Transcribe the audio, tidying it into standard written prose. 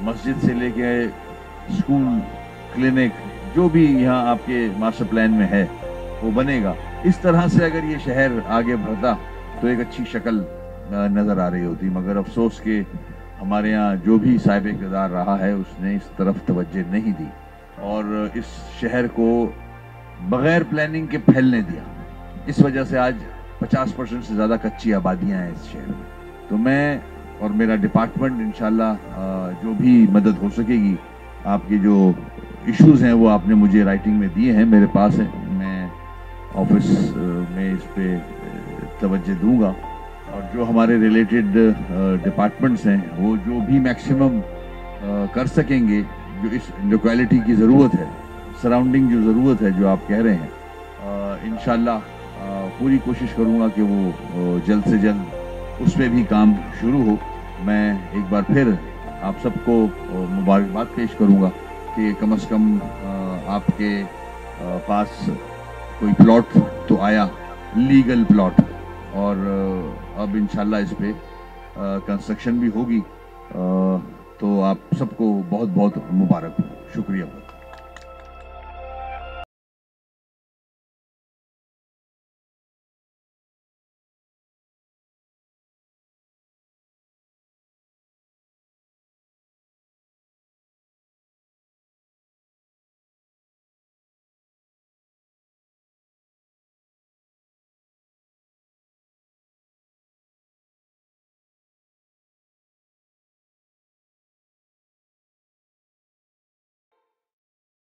मस्जिद से लेके स्कूल, क्लिनिक, जो भी यहाँ आपके मास्टर प्लान में है वो बनेगा। इस तरह से अगर ये शहर आगे बढ़ता तो एक अच्छी शक्ल नज़र आ रही होती, मगर अफसोस के हमारे यहाँ जो भी साहिब इक़्तिदार रहा है उसने इस तरफ तवज्जो नहीं दी और इस शहर को बग़ैर प्लानिंग के फैलने दिया। इस वजह से आज 50% से ज़्यादा कच्ची आबादियाँ हैं इस शहर में। तो मैं और मेरा डिपार्टमेंट इंशाल्लाह जो भी मदद हो सकेगी, आपके जो इश्यूज़ हैं वो आपने मुझे राइटिंग में दिए हैं, मेरे पास हैं, मैं ऑफिस में इस पे तवज्जो दूंगा और जो हमारे रिलेटेड डिपार्टमेंट्स हैं वो जो भी मैक्सिमम कर सकेंगे, जो इस लोकेलिटी की ज़रूरत है, सराउंडिंग जो ज़रूरत है जो आप कह रहे हैं, इंशाल्लाह पूरी कोशिश करूंगा कि वो जल्द से जल्द उस पर भी काम शुरू हो। मैं एक बार फिर आप सबको मुबारकबाद पेश करूंगा कि कम से कम आपके पास कोई प्लॉट तो आया, लीगल प्लॉट, और अब इंशाल्लाह इस पे कंस्ट्रक्शन भी होगी। तो आप सबको बहुत बहुत मुबारक हो। शुक्रिया।